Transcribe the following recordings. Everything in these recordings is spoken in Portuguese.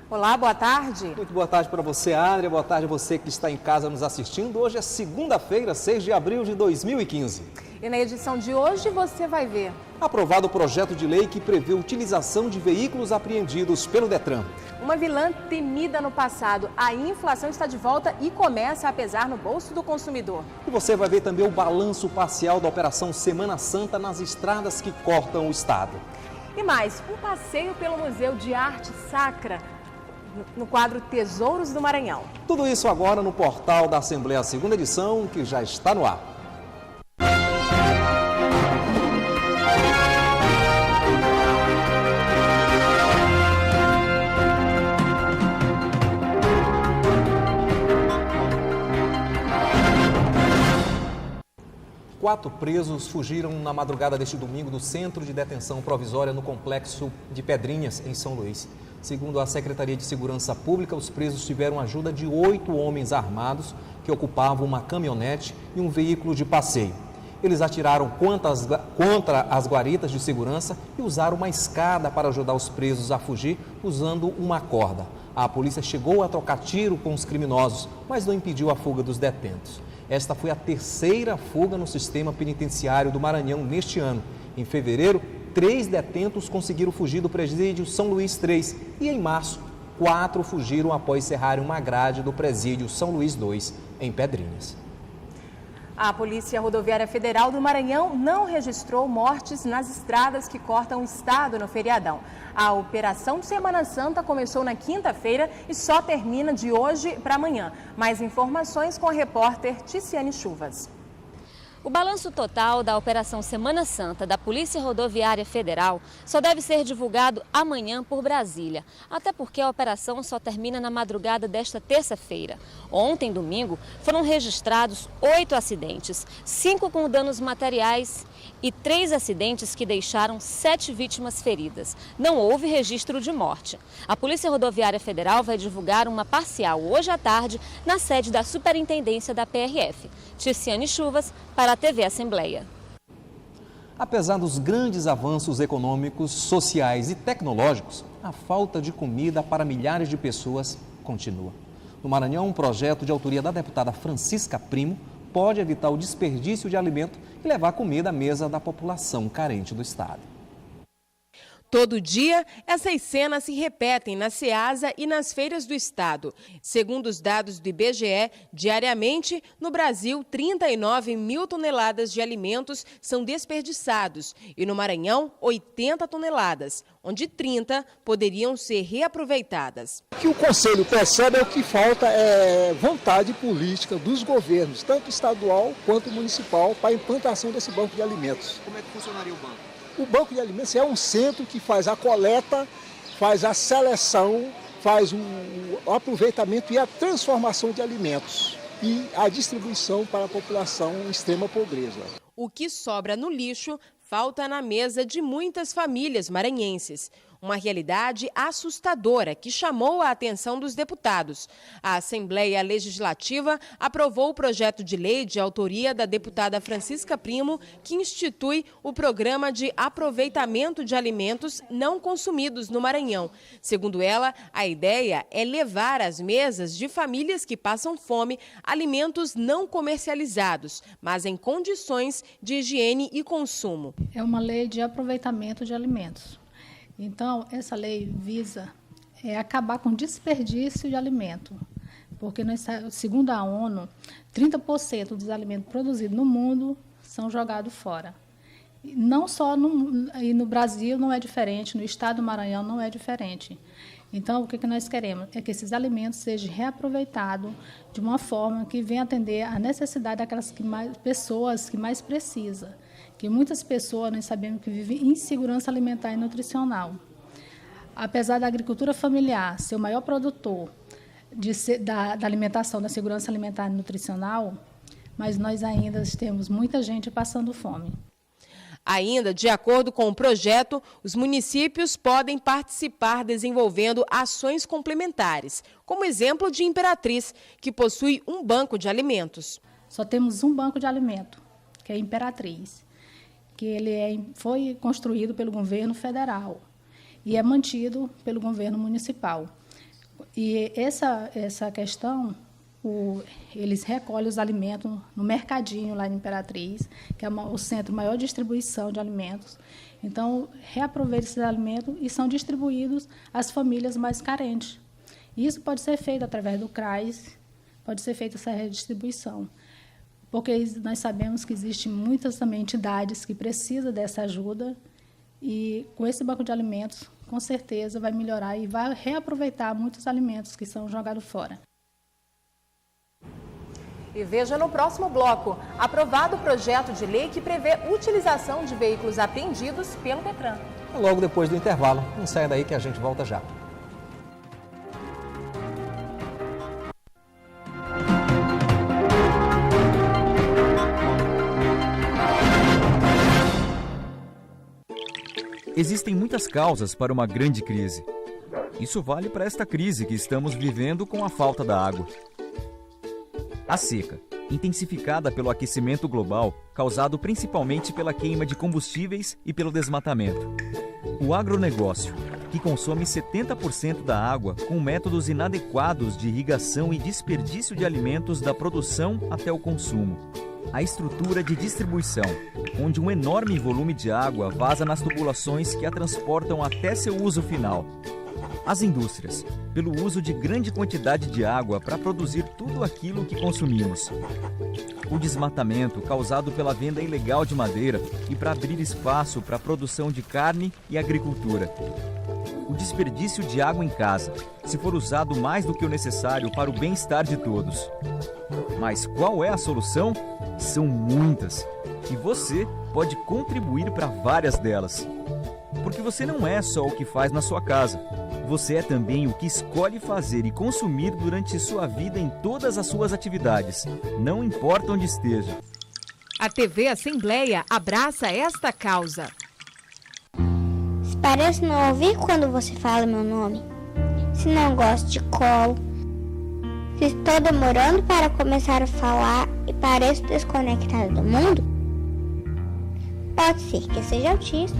Olá, boa tarde. Muito boa tarde para você, Adria. Boa tarde a você que está em casa nos assistindo. Hoje é segunda-feira, 6 de abril de 2015. E na edição de hoje você vai ver. Aprovado o projeto de lei que prevê a utilização de veículos apreendidos pelo Detran. Uma vilã temida no passado. A inflação está de volta e começa a pesar no bolso do consumidor. E você vai ver também o balanço parcial da Operação Semana Santa nas estradas que cortam o estado. E mais, um passeio pelo Museu de Arte Sacra, no quadro Tesouros do Maranhão. Tudo isso agora no portal da Assembleia, segunda edição, que já está no ar. Quatro presos fugiram na madrugada deste domingo do Centro de Detenção Provisória no Complexo de Pedrinhas, em São Luís. Segundo a Secretaria de Segurança Pública, os presos tiveram ajuda de 8 homens armados que ocupavam uma caminhonete e um veículo de passeio. Eles atiraram contra as guaritas de segurança e usaram uma escada para ajudar os presos a fugir usando uma corda. A polícia chegou a trocar tiro com os criminosos, mas não impediu a fuga dos detentos. Esta foi a terceira fuga no sistema penitenciário do Maranhão neste ano. Em fevereiro, 3 detentos conseguiram fugir do presídio São Luís III e, em março, 4 fugiram após serrarem uma grade do presídio São Luís II, em Pedrinhas. A Polícia Rodoviária Federal do Maranhão não registrou mortes nas estradas que cortam o estado no feriadão. A Operação Semana Santa começou na quinta-feira e só termina de hoje para amanhã. Mais informações com a repórter Ticiane Chuvas. O balanço total da Operação Semana Santa da Polícia Rodoviária Federal só deve ser divulgado amanhã por Brasília, até porque a operação só termina na madrugada desta terça-feira. Ontem, domingo, foram registrados 8 acidentes, 5 com danos materiais e 3 acidentes que deixaram 7 vítimas feridas. Não houve registro de morte. A Polícia Rodoviária Federal vai divulgar uma parcial hoje à tarde na sede da Superintendência da PRF. Ticiane Chuvas, para a TV Assembleia. Apesar dos grandes avanços econômicos, sociais e tecnológicos, a falta de comida para milhares de pessoas continua. No Maranhão, um projeto de autoria da deputada Francisca Primo pode evitar o desperdício de alimento e levar comida à mesa da população carente do estado. Todo dia, essas cenas se repetem na Ceasa e nas feiras do estado. Segundo os dados do IBGE, diariamente, no Brasil, 39 mil toneladas de alimentos são desperdiçados e no Maranhão, 80 toneladas, onde 30 poderiam ser reaproveitadas. O que o Conselho percebe é o que falta é vontade política dos governos, tanto estadual quanto municipal, para a implantação desse banco de alimentos. Como é que funcionaria o banco? O Banco de Alimentos é um centro que faz a coleta, faz a seleção, faz o aproveitamento e a transformação de alimentos e a distribuição para a população em extrema pobreza. O que sobra no lixo falta na mesa de muitas famílias maranhenses. Uma realidade assustadora que chamou a atenção dos deputados. A Assembleia Legislativa aprovou o projeto de lei de autoria da deputada Francisca Primo, que institui o Programa de Aproveitamento de Alimentos Não Consumidos no Maranhão. Segundo ela, a ideia é levar às mesas de famílias que passam fome alimentos não comercializados, mas em condições de higiene e consumo. É uma lei de aproveitamento de alimentos. Então, essa lei visa acabar com o desperdício de alimento, porque, segundo a ONU, 30% dos alimentos produzidos no mundo são jogados fora. Não só no Brasil não é diferente, no estado do Maranhão não é diferente. Então, o que nós queremos é que esses alimentos sejam reaproveitados de uma forma que venha atender à necessidade daquelas pessoas que mais precisam. Que muitas pessoas, nós sabemos que vivem insegurança alimentar e nutricional. Apesar da agricultura familiar ser o maior produtor da alimentação, da segurança alimentar e nutricional, mas nós ainda temos muita gente passando fome. Ainda, de acordo com o projeto, os municípios podem participar desenvolvendo ações complementares, como exemplo de Imperatriz, que possui um banco de alimentos. Só temos um banco de alimento, que é Imperatriz, que ele foi construído pelo governo federal e é mantido pelo governo municipal. E essa questão, eles recolhem os alimentos no mercadinho lá em Imperatriz, que é o centro maior de distribuição de alimentos. Então, reaproveitam esses alimentos e são distribuídos às famílias mais carentes. Isso pode ser feito através do CRAS, pode ser feita essa redistribuição, porque nós sabemos que existem muitas também entidades que precisam dessa ajuda, e com esse banco de alimentos, com certeza, vai melhorar e vai reaproveitar muitos alimentos que são jogados fora. E veja no próximo bloco, aprovado o projeto de lei que prevê utilização de veículos apreendidos pelo Detran. Logo depois do intervalo, não saia daí que a gente volta já. Existem muitas causas para uma grande crise. Isso vale para esta crise que estamos vivendo com a falta da água. A seca, intensificada pelo aquecimento global, causado principalmente pela queima de combustíveis e pelo desmatamento. O agronegócio, que consome 70% da água com métodos inadequados de irrigação e desperdício de alimentos da produção até o consumo. A estrutura de distribuição, onde um enorme volume de água vaza nas tubulações que a transportam até seu uso final. As indústrias, pelo uso de grande quantidade de água para produzir tudo aquilo que consumimos. O desmatamento causado pela venda ilegal de madeira e para abrir espaço para a produção de carne e agricultura. O desperdício de água em casa, se for usado mais do que o necessário para o bem-estar de todos. Mas qual é a solução? São muitas. E você pode contribuir para várias delas. Porque você não é só o que faz na sua casa. Você é também o que escolhe fazer e consumir durante sua vida em todas as suas atividades, não importa onde esteja. A TV Assembleia abraça esta causa. Parece não ouvir quando você fala meu nome. Se não gosto de colo. Se estou demorando para começar a falar e pareço desconectada do mundo, pode ser que eu seja autista.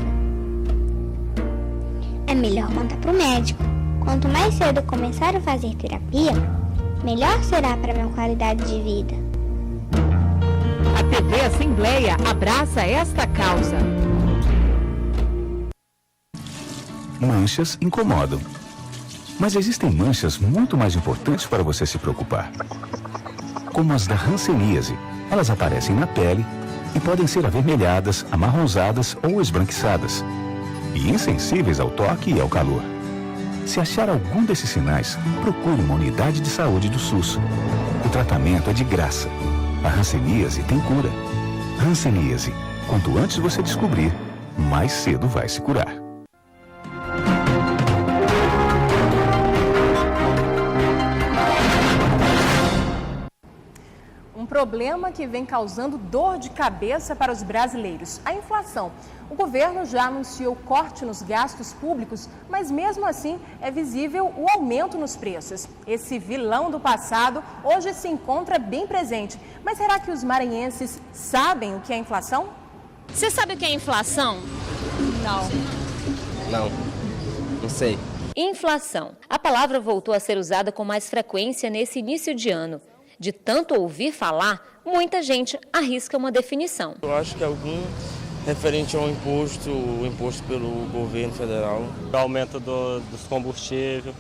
É melhor contar para o médico. Quanto mais cedo eu começar a fazer terapia, melhor será para a minha qualidade de vida. A TV Assembleia abraça esta causa. Manchas incomodam. Mas existem manchas muito mais importantes para você se preocupar. Como as da hanseníase. Elas aparecem na pele e podem ser avermelhadas, amarronzadas ou esbranquiçadas. E insensíveis ao toque e ao calor. Se achar algum desses sinais, procure uma unidade de saúde do SUS. O tratamento é de graça. A hanseníase tem cura. Hanseníase. Quanto antes você descobrir, mais cedo vai se curar. Um problema que vem causando dor de cabeça para os brasileiros, a inflação. O governo já anunciou corte nos gastos públicos, mas mesmo assim é visível o aumento nos preços. Esse vilão do passado hoje se encontra bem presente. Mas será que os maranhenses sabem o que é inflação? Você sabe o que é inflação? Não sei. Inflação. A palavra voltou a ser usada com mais frequência nesse início de ano. De tanto ouvir falar, muita gente arrisca uma definição. Eu acho que algum referente ao imposto pelo governo federal. O aumento dos combustíveis,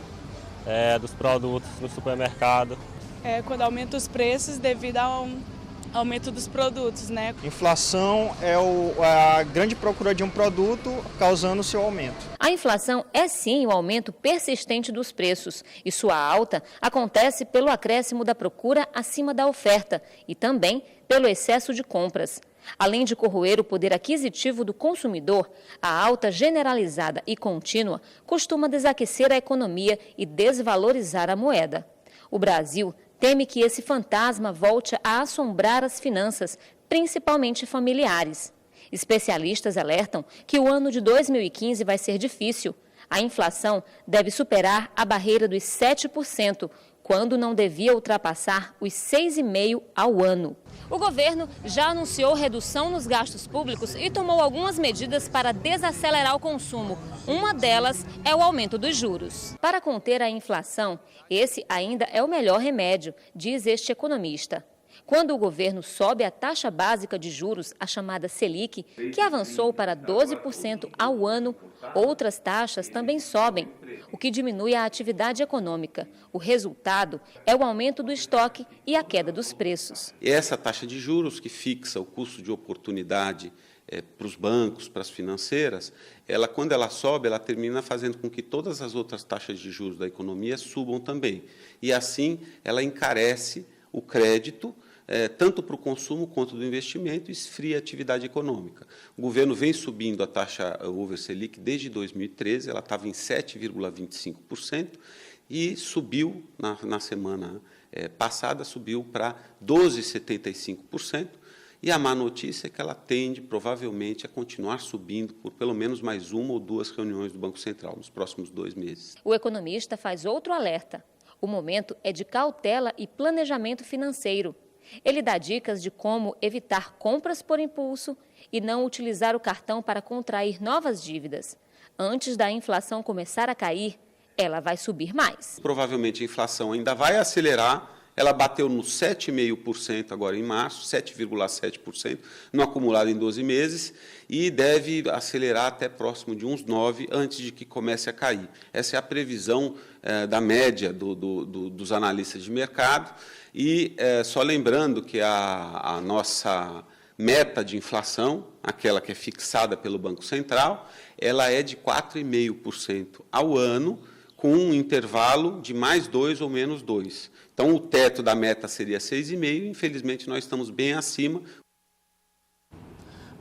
dos produtos no supermercado. Quando aumenta os preços devido ao aumento dos produtos, né? Inflação é a grande procura de um produto causando o seu aumento. A inflação é sim o aumento persistente dos preços e sua alta acontece pelo acréscimo da procura acima da oferta e também pelo excesso de compras. Além de corroer o poder aquisitivo do consumidor, a alta generalizada e contínua costuma desaquecer a economia e desvalorizar a moeda. O Brasil teme que esse fantasma volte a assombrar as finanças, principalmente familiares. Especialistas alertam que o ano de 2015 vai ser difícil. A inflação deve superar a barreira dos 7%, quando não devia ultrapassar os 6,5% ao ano. O governo já anunciou redução nos gastos públicos e tomou algumas medidas para desacelerar o consumo. Uma delas é o aumento dos juros. Para conter a inflação, esse ainda é o melhor remédio, diz este economista. Quando o governo sobe a taxa básica de juros, a chamada Selic, que avançou para 12% ao ano, outras taxas também sobem, o que diminui a atividade econômica. O resultado é o aumento do estoque e a queda dos preços. Essa taxa de juros que fixa o custo de oportunidade para os bancos, para as financeiras, quando ela sobe, ela termina fazendo com que todas as outras taxas de juros da economia subam também. E assim ela encarece o crédito, tanto para o consumo quanto do investimento, e esfria a atividade econômica. O governo vem subindo a taxa over Selic desde 2013, ela estava em 7,25% e subiu, na semana passada, subiu para 12,75%, e a má notícia é que ela tende, provavelmente, a continuar subindo por pelo menos mais uma ou duas reuniões do Banco Central nos próximos 2 meses. O economista faz outro alerta. O momento é de cautela e planejamento financeiro. Ele dá dicas de como evitar compras por impulso e não utilizar o cartão para contrair novas dívidas. Antes da inflação começar a cair, ela vai subir mais. Provavelmente a inflação ainda vai acelerar. Ela bateu no 7,5% agora em março, 7,7% no acumulado em 12 meses, e deve acelerar até próximo de uns 9% antes de que comece a cair. Essa é a previsão da média dos analistas de mercado. E só lembrando que a nossa meta de inflação, aquela que é fixada pelo Banco Central, ela é de 4,5% ao ano, com um intervalo de mais 2 ou menos 2. Então, o teto da meta seria 6,5%, infelizmente nós estamos bem acima.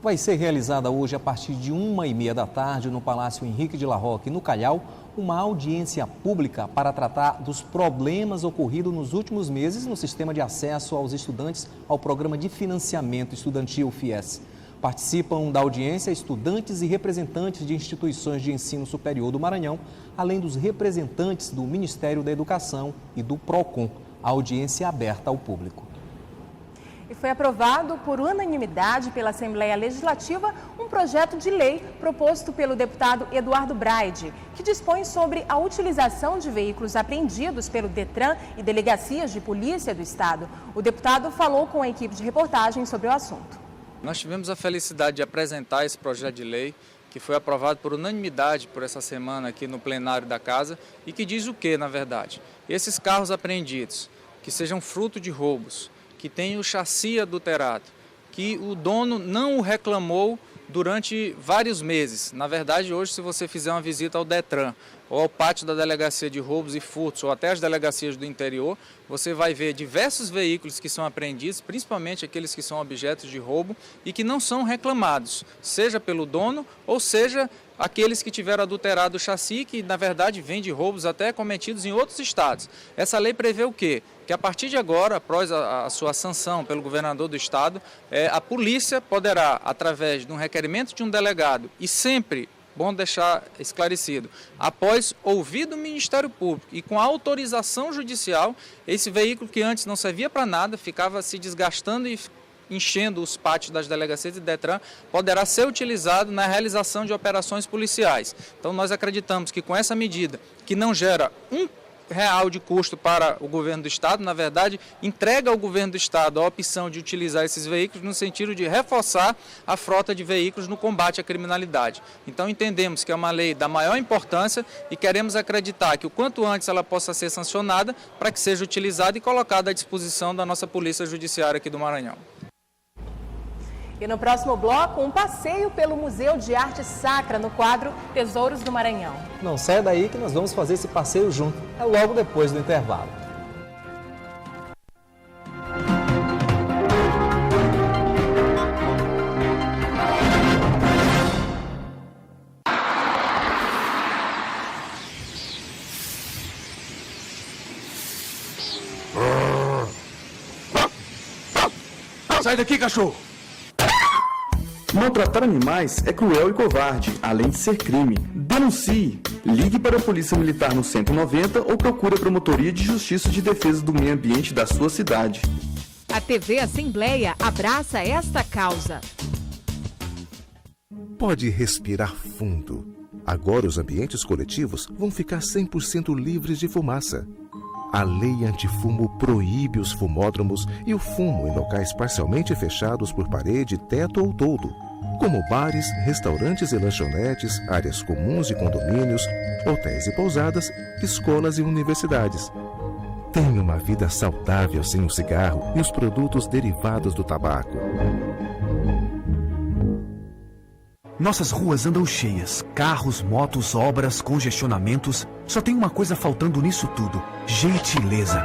Vai ser realizada hoje, a partir de 1h30 da tarde, no Palácio Henrique de La Roque, no Callao, uma audiência pública para tratar dos problemas ocorridos nos últimos meses no sistema de acesso aos estudantes ao Programa de Financiamento Estudantil FIES. Participam da audiência estudantes e representantes de instituições de ensino superior do Maranhão, além dos representantes do Ministério da Educação e do PROCON. A audiência é aberta ao público. E foi aprovado por unanimidade pela Assembleia Legislativa um projeto de lei proposto pelo deputado Eduardo Braide, que dispõe sobre a utilização de veículos apreendidos pelo Detran e delegacias de polícia do Estado. O deputado falou com a equipe de reportagem sobre o assunto. Nós tivemos a felicidade de apresentar esse projeto de lei, que foi aprovado por unanimidade por essa semana aqui no plenário da Casa, e que diz o que, na verdade? Esses carros apreendidos, que sejam fruto de roubos, que tenham o chassi adulterado, que o dono não o reclamou durante vários meses. Na verdade, hoje, se você fizer uma visita ao Detran, ou ao pátio da Delegacia de Roubos e Furtos, ou até as delegacias do interior, você vai ver diversos veículos que são apreendidos, principalmente aqueles que são objetos de roubo e que não são reclamados, seja pelo dono ou seja aqueles que tiveram adulterado o chassi, que na verdade vem de roubos até cometidos em outros estados. Essa lei prevê o quê? Que a partir de agora, após a sua sanção pelo governador do estado, a polícia poderá, através de um requerimento de um delegado, e sempre, bom deixar esclarecido, após ouvido do Ministério Público e com a autorização judicial, esse veículo que antes não servia para nada, ficava se desgastando e enchendo os pátios das delegacias de Detran, poderá ser utilizado na realização de operações policiais. Então nós acreditamos que com essa medida, que não gera R$1 de custo para o governo do estado, na verdade, entrega ao governo do estado a opção de utilizar esses veículos no sentido de reforçar a frota de veículos no combate à criminalidade. Então entendemos que é uma lei da maior importância e queremos acreditar que o quanto antes ela possa ser sancionada para que seja utilizada e colocada à disposição da nossa Polícia Judiciária aqui do Maranhão. E no próximo bloco, um passeio pelo Museu de Arte Sacra no quadro Tesouros do Maranhão. Não sai daí que nós vamos fazer esse passeio junto. É logo depois do intervalo. Sai daqui, cachorro! Maltratar animais é cruel e covarde, além de ser crime. Denuncie! Ligue para a Polícia Militar no 190 ou procure a Promotoria de Justiça de Defesa do Meio Ambiente da sua cidade. A TV Assembleia abraça esta causa. Pode respirar fundo. Agora os ambientes coletivos vão ficar 100% livres de fumaça. A lei antifumo proíbe os fumódromos e o fumo em locais parcialmente fechados por parede, teto ou toldo, como bares, restaurantes e lanchonetes, áreas comuns de condomínios, hotéis e pousadas, escolas e universidades. Tenha uma vida saudável sem o cigarro e os produtos derivados do tabaco. Nossas ruas andam cheias. Carros, motos, obras, congestionamentos. Só tem uma coisa faltando nisso tudo: gentileza.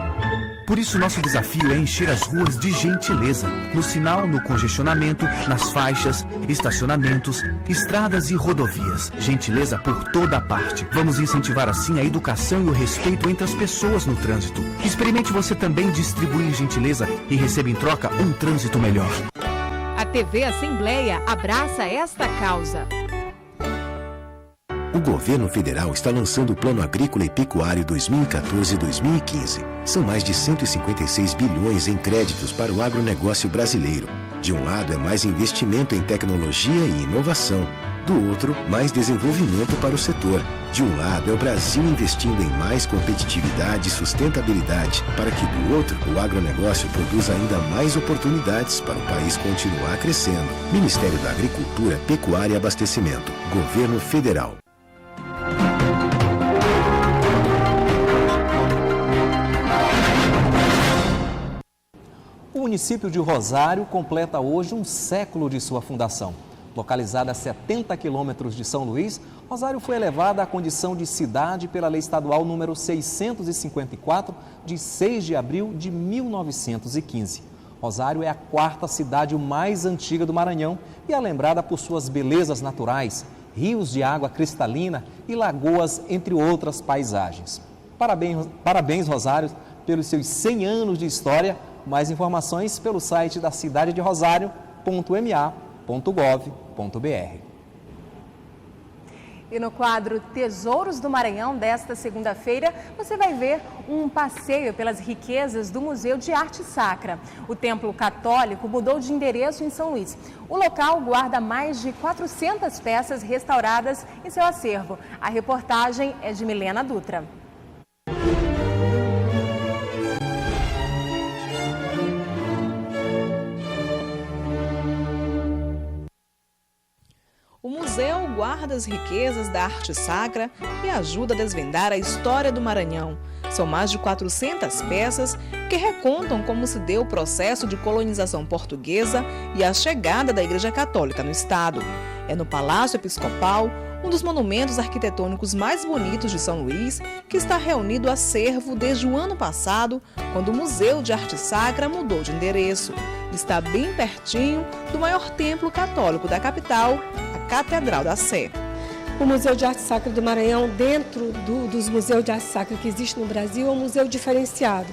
Por isso, nosso desafio é encher as ruas de gentileza. No sinal, no congestionamento, nas faixas, estacionamentos, estradas e rodovias. Gentileza por toda a parte. Vamos incentivar assim a educação e o respeito entre as pessoas no trânsito. Experimente você também distribuir gentileza e receba em troca um trânsito melhor. A TV Assembleia abraça esta causa. O governo federal está lançando o Plano Agrícola e Pecuário 2014-2015. São mais de 156 bilhões em créditos para o agronegócio brasileiro. De um lado, é mais investimento em tecnologia e inovação. Do outro, mais desenvolvimento para o setor. De um lado, é o Brasil investindo em mais competitividade e sustentabilidade, para que, do outro, o agronegócio produza ainda mais oportunidades para o país continuar crescendo. Ministério da Agricultura, Pecuária e Abastecimento. Governo Federal. O município de Rosário completa hoje um século de sua fundação. Localizada a 70 quilômetros de São Luís, Rosário foi elevada à condição de cidade pela Lei Estadual número 654, de 6 de abril de 1915. Rosário é a quarta cidade mais antiga do Maranhão e é lembrada por suas belezas naturais, rios de água cristalina e lagoas, entre outras paisagens. Parabéns, Rosário, pelos seus 100 anos de história. Mais informações pelo site da cidade de rosario.ma.gov.br. E no quadro Tesouros do Maranhão desta segunda-feira, você vai ver um passeio pelas riquezas do Museu de Arte Sacra. O Templo Católico mudou de endereço em São Luís. O local guarda mais de 400 peças restauradas em seu acervo. A reportagem é de Milena Dutra. O museu guarda as riquezas da arte sacra e ajuda a desvendar a história do Maranhão. São mais de 400 peças que recontam como se deu o processo de colonização portuguesa e a chegada da Igreja Católica no estado. É no Palácio Episcopal, um dos monumentos arquitetônicos mais bonitos de São Luís, que está reunido o acervo desde o ano passado, quando o Museu de Arte Sacra mudou de endereço. Está bem pertinho do maior templo católico da capital, a Catedral da Sé. O Museu de Arte Sacra do Maranhão, dentro dos museus de arte sacra que existem no Brasil, é um museu diferenciado.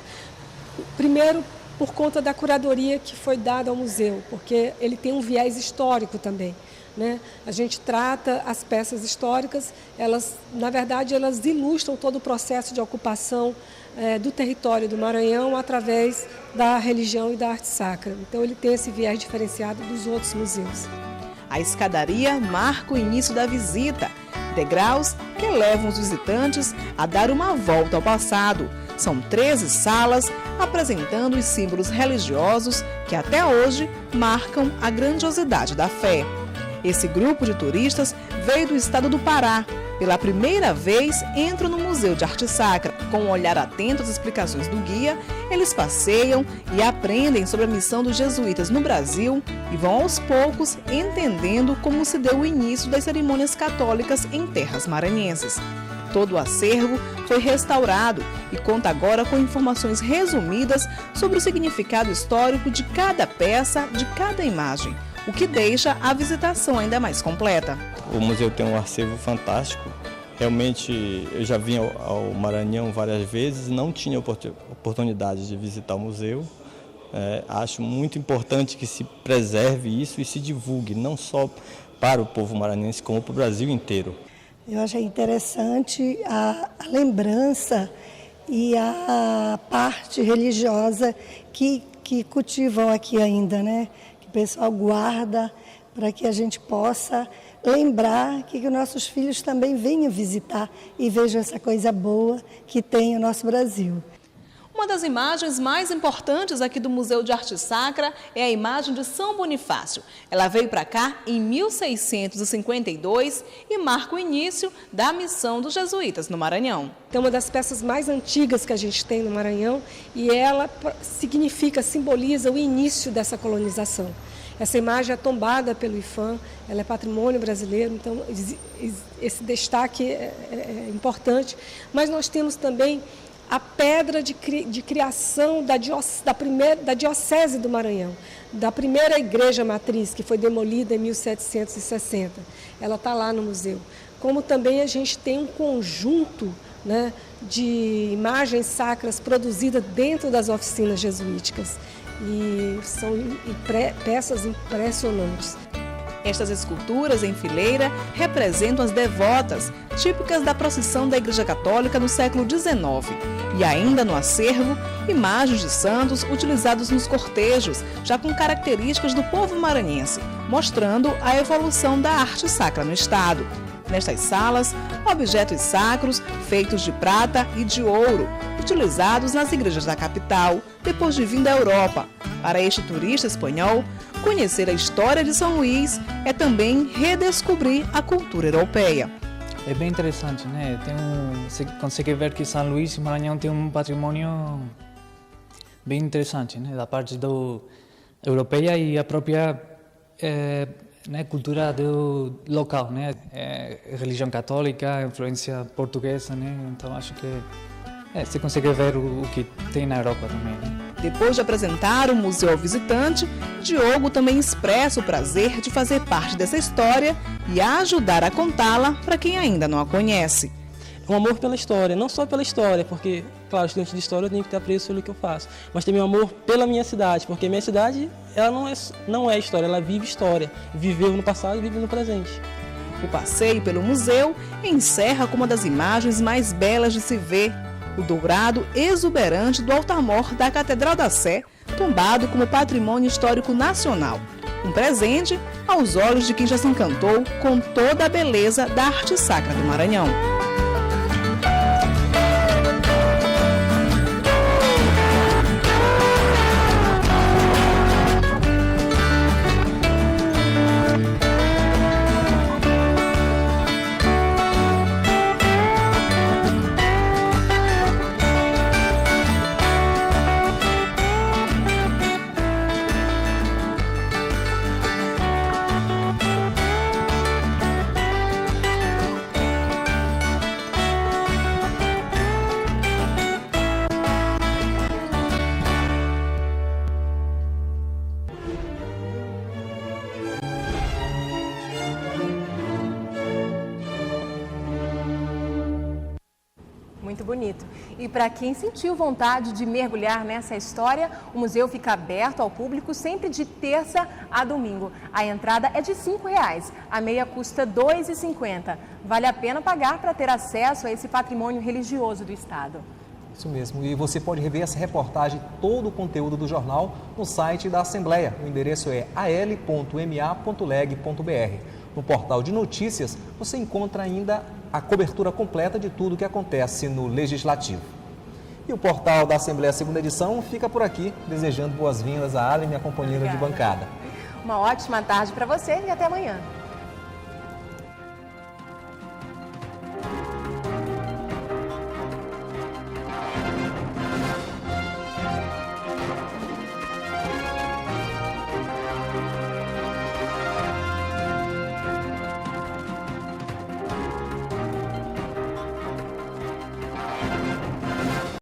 Primeiro, por conta da curadoria que foi dada ao museu, porque ele tem um viés histórico também. Né? A gente trata as peças históricas, na verdade, elas ilustram todo o processo de ocupação do território do Maranhão através da religião e da arte sacra. Então, ele tem esse viés diferenciado dos outros museus. A escadaria marca o início da visita, degraus que levam os visitantes a dar uma volta ao passado. São 13 salas apresentando os símbolos religiosos que até hoje marcam a grandiosidade da fé. Esse grupo de turistas veio do estado do Pará. Pela primeira vez, entram no Museu de Arte Sacra. Com um olhar atento às explicações do guia, eles passeiam e aprendem sobre a missão dos jesuítas no Brasil e vão aos poucos entendendo como se deu o início das cerimônias católicas em terras maranhenses. Todo o acervo foi restaurado e conta agora com informações resumidas sobre o significado histórico de cada peça, de cada imagem, o que deixa a visitação ainda mais completa. O museu tem um acervo fantástico. Realmente, eu já vim ao Maranhão várias vezes, não tinha oportunidade de visitar o museu. Acho muito importante que se preserve isso e se divulgue, não só para o povo maranhense, como para o Brasil inteiro. Eu achei interessante a lembrança e a parte religiosa que cultivam aqui ainda, né? Que o pessoal guarda para que a gente possa lembrar que nossos filhos também venham visitar e vejam essa coisa boa que tem o nosso Brasil. Uma das imagens mais importantes aqui do Museu de Arte Sacra é a imagem de São Bonifácio. Ela veio para cá em 1652 e marca o início da missão dos jesuítas no Maranhão. É uma das peças mais antigas que a gente tem no Maranhão e ela simboliza o início dessa colonização. Essa imagem é tombada pelo IPHAN, ela é patrimônio brasileiro, então esse destaque é importante. Mas nós temos também a pedra de criação da Diocese do Maranhão, da primeira igreja matriz, que foi demolida em 1760. Ela está lá no museu. Como também a gente tem um conjunto, né, de imagens sacras produzidas dentro das oficinas jesuíticas. E são peças impressionantes. Estas esculturas em fileira representam as devotas, típicas da procissão da Igreja Católica no século XIX. E ainda no acervo, imagens de santos utilizados nos cortejos, já com características do povo maranhense, mostrando a evolução da arte sacra no estado. Nestas salas, objetos sacros feitos de prata e de ouro, utilizados nas igrejas da capital, depois de vir da Europa. Para este turista espanhol, conhecer a história de São Luís é também redescobrir a cultura europeia. É bem interessante, né? Você consegue ver que São Luís e Maranhão tem um patrimônio bem interessante, né? Da parte europeia e a própria cultura local, né? Religião católica, influência portuguesa, né? Então acho que você consegue ver o que tem na Europa também, né? Depois de apresentar o museu ao visitante, Diogo também expressa o prazer de fazer parte dessa história e ajudar a contá-la para quem ainda não a conhece. Um amor pela história, não só pela história, porque, claro, estudante de história eu tenho que ter apreço pelo que eu faço, mas também um amor pela minha cidade, porque minha cidade ela não é história, ela vive história, viveu no passado e vive no presente. O passeio pelo museu encerra com uma das imagens mais belas de se ver, o dourado exuberante do altar-mor da Catedral da Sé, tombado como patrimônio histórico nacional. Um presente aos olhos de quem já se encantou com toda a beleza da arte sacra do Maranhão. Muito bonito. E para quem sentiu vontade de mergulhar nessa história, o museu fica aberto ao público sempre de terça a domingo. A entrada é de R$ 5,00, a meia custa R$ 2,50. Vale a pena pagar para ter acesso a esse patrimônio religioso do estado. Isso mesmo. E você pode rever essa reportagem, todo o conteúdo do jornal, no site da Assembleia. O endereço é al.ma.leg.br. No portal de notícias, você encontra ainda a cobertura completa de tudo o que acontece no Legislativo. E o portal da Assembleia, segunda edição, fica por aqui, desejando boas-vindas a Aline, minha companheira de bancada. Uma ótima tarde para você e até amanhã.